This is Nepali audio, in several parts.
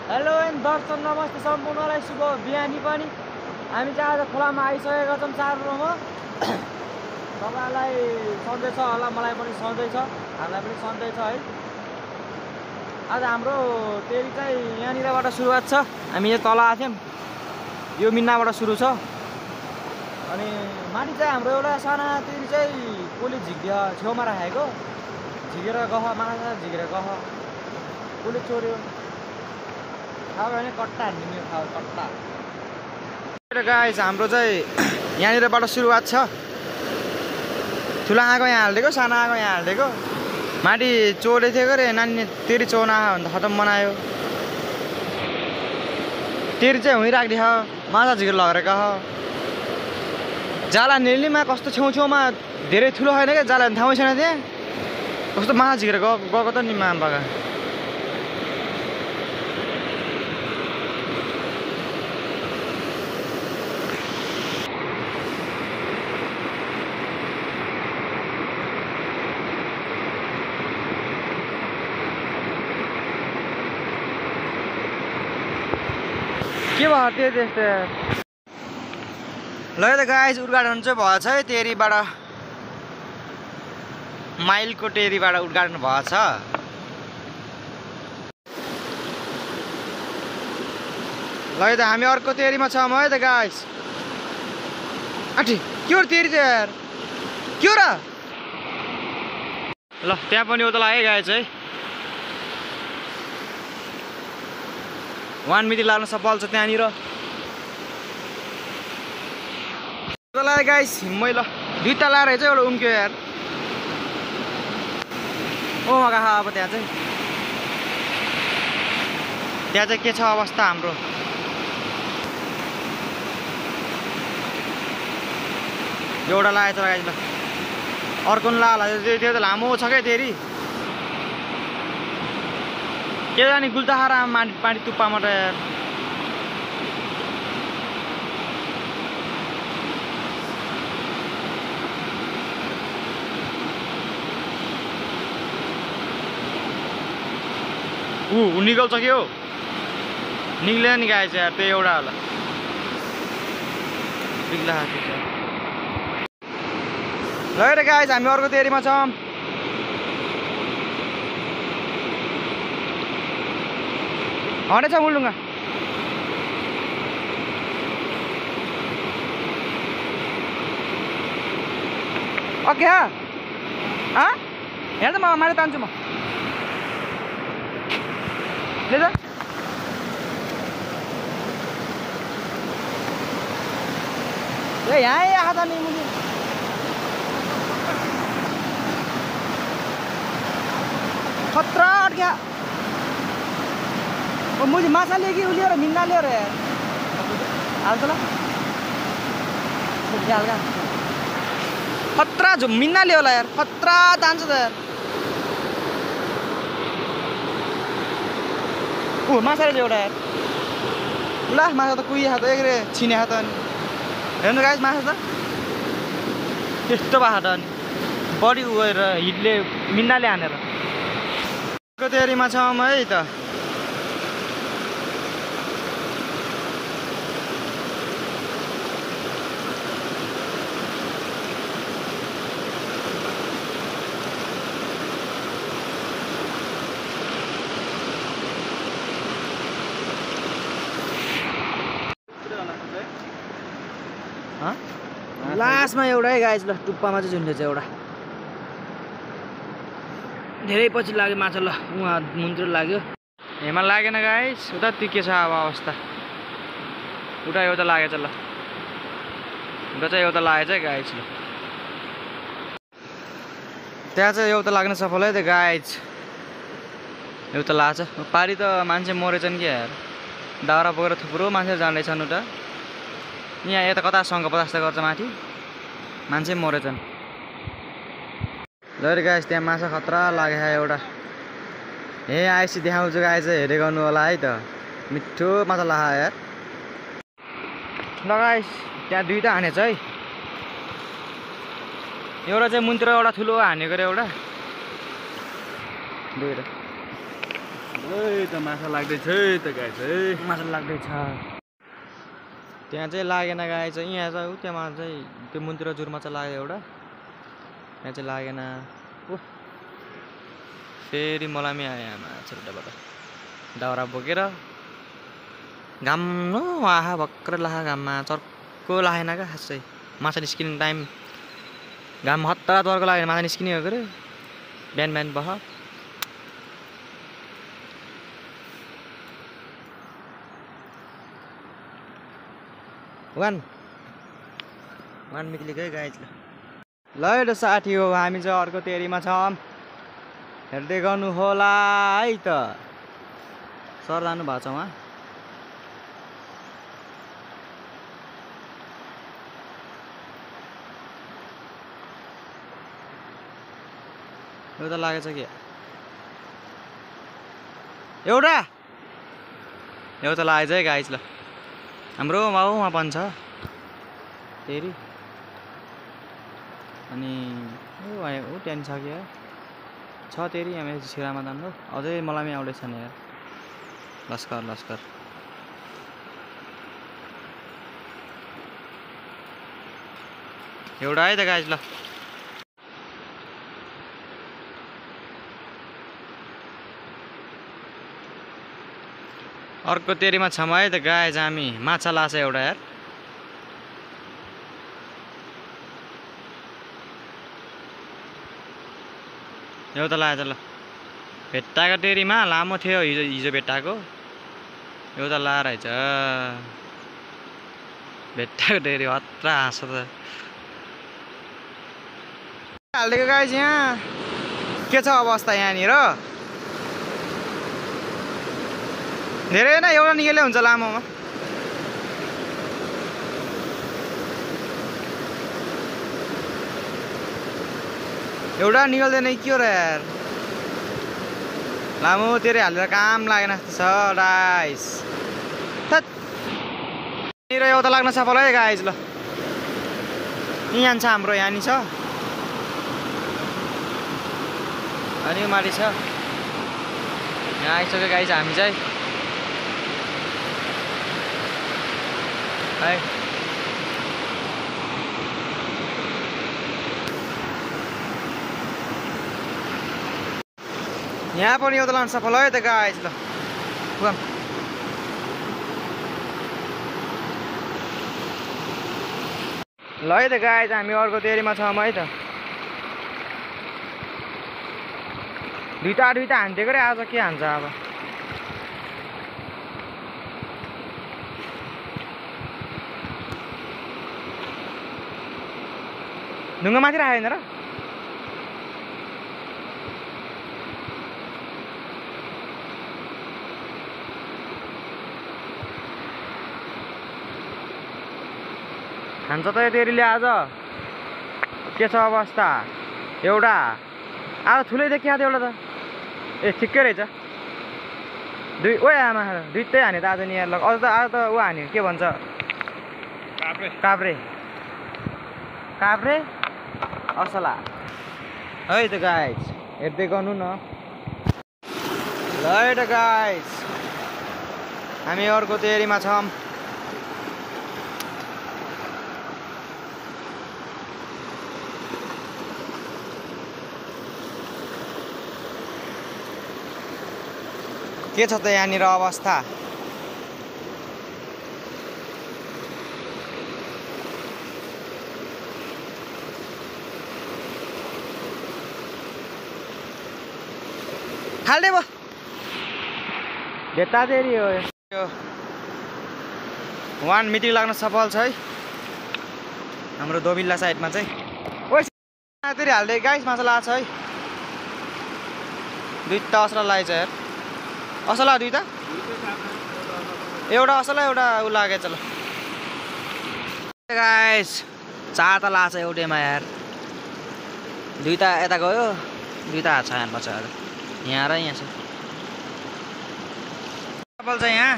हेलो एन्ड दर्शक नमस्ते सम्पूर्णलाई शुभ बिहानी पनि हामी चाहिँ आज खोलामा आइसकेका छौँ 4 रोमा तपाईलाई सधैँ छ होला मलाई पनि सधैँ छ हामीलाई पनि सधैँ छ है। आज हाम्रो तेरी चाहिँ यहाँनिरबाट सुरुवात छ। हामी यहाँ तल आथ्यौँ यो मिन्नाबाट सुरु छ अनि माथि चाहिँ हाम्रो एउटा साना तेरी चाहिँ कोले झिक्दियो छेउमा राखेको झिकेर गह माछा झिकेर गह कोले चोर्यो खायो भने कट्टा हान्दिने खायो कट्टा। गाइस हाम्रो चाहिँ यहाँनिरबाट सुरुवात छ। ठुला आगो यहाँ हालिदिएको सानो आगो यहाँ हालिदिएको माथि चोले थियो अरे नानी तेरी चोना भन्दा खतम बनायो। तेरी चाहिँ हुँ राखिदियो माछा झिकेर लगेर हो जाला नेलीमा कस्तो छेउछेउमा धेरै ठुलो छैन क्या जाला ठाउँै छैन त्यहाँ कस्तो माछा झिकेर गएको त नि मामबाका। के भयो त्यो त्यस्तो ल त गाइस उद्घाटन चाहिँ भएछ है तेरीबाट माइलको तेरीबाट उद्घाटन भएछ। ल त हामी अर्को तेरीमा छौँ है त गाइस। आठी के हो तेरी चाहिँ यार के हो र ल त्यहाँ पनि उता लाग्यो गाइस है 1 मिति लाग्न सफल छ त्यहाँनिर गाइस हिम्मै ल 2 तला रहेछ एउटा उम्क्यो यार ओ मगा अब त्यहाँ चाहिँ के छ अवस्था हाम्रो एउटा लागेछ गाइस ल अर्को पनि ला त्यो त लामो छ क्या तेरी के जाने गुल्ता खाएर पानी तुप्पामा त यार निकल्छ कि हो निक्लेन नि गाएछ यार त्यो एउटा होला बिग्ला ल रे गाइस हामी अर्को तेरीमा छौँ। हने छ मुलुङ्गा ओके हाँ हेर त म माथि तान्छु म ले जा ए यहाँ आएको त नि मुली खतरा अड्क्या मुझे माछा लियो कि उलियो र मिन्ना लियो र यार हाल्छ ल हल्का खतरा जो मिन्ना लियो होला यार खतरा तान्छ त यार माछा रहेछ एउटा यार ल माछा त कुहिया त एक रे छिने त अनि हेर्नु गाइस माछा त त्यस्तो भएको त अनि बढी उयो हिटले मिन्नाले हानेर तेरीमा छौँ है त। लास्टमा एउटा है गाइस ल टुप्पामा चाहिँ झुन्डेछ एउटा धेरै पछि लाग्यो माछा ल उहाँ मुन्तिर लाग्यो हेमा लागेन गाइस उता त्यो के छ अब अवस्था उता एउटा लागेछ ल उता चाहिँ एउटा लागेछ है गाइस ल त्यहाँ चाहिँ एउटा लाग्न सफल है त गाइस एउटा लाग्छ पारी त मान्छे मरेछन् कि यार दाउरा बोकेर थुप्रो मान्छे जाँदैछन् उता यहाँ यता कता सङ्घ पदार्थ गर्छ माथि मान्छे मरेछन्। ल गाइस त्यहाँ माछा खतरा लाग्यो एउटा हे आएपछि देखाउँछु गाइस हेरे गर्नु होला है त मिठो माछा लाग्यो यार। ल गाइस त्यहाँ 2टा हानेछ है एउटा चाहिँ मुन्तिर एउटा ठुलो हानेको रे एउटा 2 त माछा लाग्दैछ त गाइस है माछा लाग्दैछ त्यहाँ चाहिँ लागेन गाई चाहिँ यहाँ चाहिँ त्यहाँ चाहिँ त्यो मुनतिर जुर माछा लाग्यो एउटा यहाँ चाहिँ लागेन फेरि मलामी आयो माछाबाट दाउरा बोकेर घाम आहा भर्खर लाहा घाममा चर्को लागेन क्या खासै माछा निस्किने टाइम घाम हत्ता चर्को लागेन माछा निस्किने हो के बिहान बिहान बह वान निक्लिकै गाई ल एउटा साथी हो हामी चाहिँ अर्को तेरीमा छौँ हेर्दै गर्नु होला है त सर जानु भएको छ उहाँ एउटा लागेछ कि एउटा लागेछ है गाइज ल हाम्रो माउमा पनि छ तेरी अनि ऊ त्यहाँदेखि छ कि छ तेरी यहाँ छिरामा जानु अझै मलाई पनि आउँदैछ नि यार लस्कर एउटा है त गाइज ल अर्को तेरीमा छौँ है त गाइज हामी माछा लाछ एउटा यार एउटा लाएछ ल भेट्टाको तेरीमा लामो थियो हिजो भेट्टाको एउटा ला रहेछ भेट्टाको तेरी हत्रा हाँस त हालिदिएको गाइज यहाँ के छ अवस्था यहाँनिर धेरै नै एउटा निकै हुन्छ लामोमा एउटा निकाल्दैन के हो र यार लामो तेरे हालेर काम लागेन जस्तो छ गाइस यहाँनिर एउटा लाग्न सफल है गाइस ल यहाँ छ हाम्रो यहाँ नि छ अनि माथि छ यहाँ आइसक्यो गाइस हामी चाहिँ है यहाँ पनि एउटा लान सफल है त गाइस ल है त गाइस हामी अर्को तेरीमा छौँ है त दुईटा हान्दिएको रे आज के हान्छ अब ढुङ्गा माथि राखेन र खान्छ त यो तेरीले आज के छ अवस्था एउटा आज ठुलै देखिया थियो एउटा त ए ठिक्कै रहेछ आमा दुईटै हाने त आज नि यार अझ त आज त ऊ हान्यो के भन्छ काभ्रे असला है त गाइस हेर्दै गर्नु न ल है त गाइस हामी अर्को तेरीमा छौँ के छ त यहाँनिर अवस्था खाल्दै भयो भेट्टा तेरी हो यो वान मिटिङ लाग्न सफल छ है हाम्रो दोबिल्ला साइडमा चाहिँ ओ तेरी हाल्दै गाइस माछा लाग्छ है दुईटा असला लागेछ यार असला दुईटा एउटा असला एउटा ऊ लागेछ ल गाइस चार त लाग्छ एउटैमा यार दुईटा यता गयो दुईटा हात छ यहाँ बच्चा यहाँ र यहाँ छ सफल छ यहाँ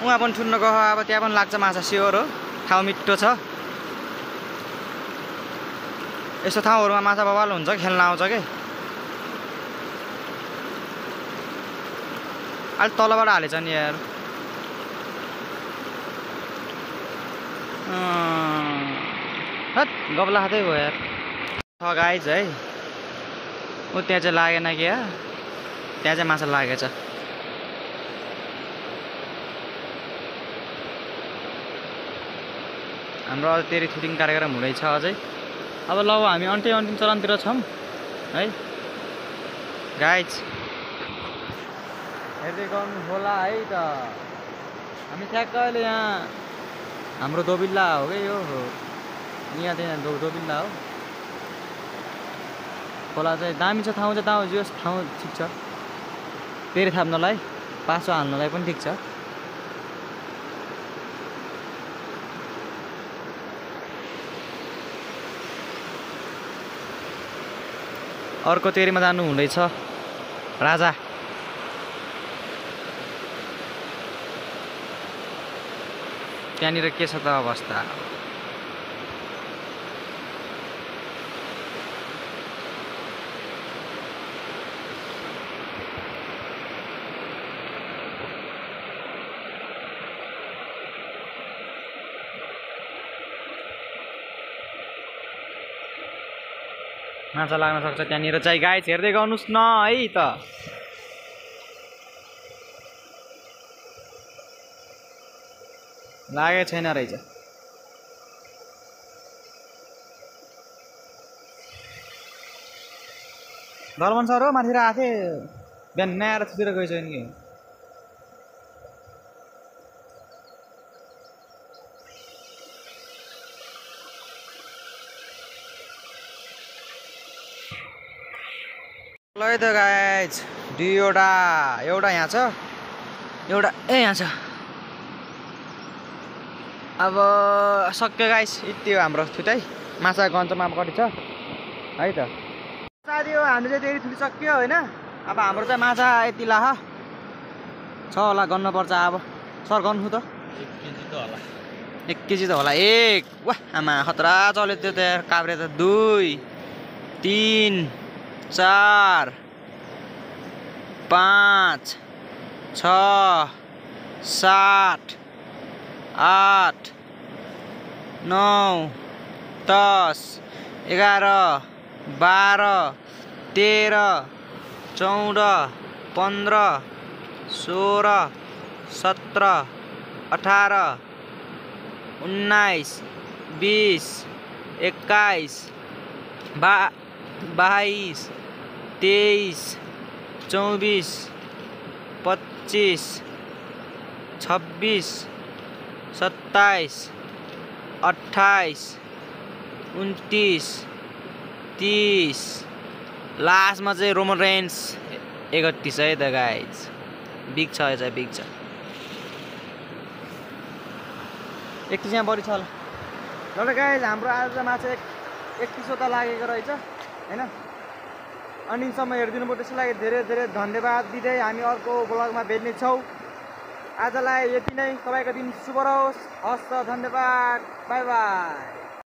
उहाँ पनि ठुन्न गयो अब त्यहाँ पनि लाग्छ माछा स्योर हो ठाउँ मिठो छ यस्तो ठाउँहरूमा माछा बवाल हुन्छ खेल्न आउँछ के अलि तलबाट हालेछ नि यार हत गबला खाँदै भयो यार छ गाइज है ऊ त्यहाँ चाहिँ लागेन क्या त्यहाँ चाहिँ माछा लागेछ हाम्रो अझ तेरि सुटिङ कार्यक्रम हुँदैछ अझै अब ल हामी अन्तिम चरणतिर छौँ है गाइज हेर्दै गर्नु होला है त हामी ठ्याक्क अहिले यहाँ हाम्रो दोबिल्ला हो कि यो यहाँ त्यहाँ दोबिल्ला हो खोला चाहिँ दामी छ ठाउँ चाहिँ जो ठाउँ ठिक छ तेरि थाप्नलाई पासो हाल्नलाई पनि ठिक छ अर्को तेरीमा जानु हुँदैछ राजा त्यहाँनिर के छ त अवस्था माछा लाग्न सक्छ त्यहाँनिर चाहिँ गाइज हेर्दै गर्नुहोस् न है त लागेको छैन रहेछ दलमन सर हो माथिर आएको थिएँ बिहान आएर छुटेर गइसक्यो नि ल है त गाइज दुईवटा एउटा यहाँ छ एउटा यहाँ छ अब सक्यो गाइस यति हो हाम्रो छुट्याइ माछा गन्चमा कति छ है त साथी हो हामीले चाहिँ त्यही थुलिसक्यो होइन अब हाम्रो चाहिँ माछा यति लाख छ होला गर्नुपर्छ अब सर गर्नु त 1 केजी त होला 1 वाह आमा खतरा चल्यो त्यो त काभ्रे त 2 3 4 5 6 7 8 9 10 11 12 13 14 15 16 17 18 19 20 21 22 23 24 25 26 27 28 29 30 लास्टमा चाहिँ रोमन रेन्स 31 है त गाइज बिग छ यो चाहिँ बिग छ 31 यहाँ बढी छ होला ल गाइज हाम्रो आज माछा 31 वटा लागेको रहेछ हैन अन्तिमसम्म हेरिदिनु भयो त्यसलाई धेरै धेरै धन्यवाद दिँदै हामी अर्को ब्लगमा भेट्नेछौँ आजलाई यति नै सबैको दिन शुभ रहोस् हस्त धन्यवाद बाई बाई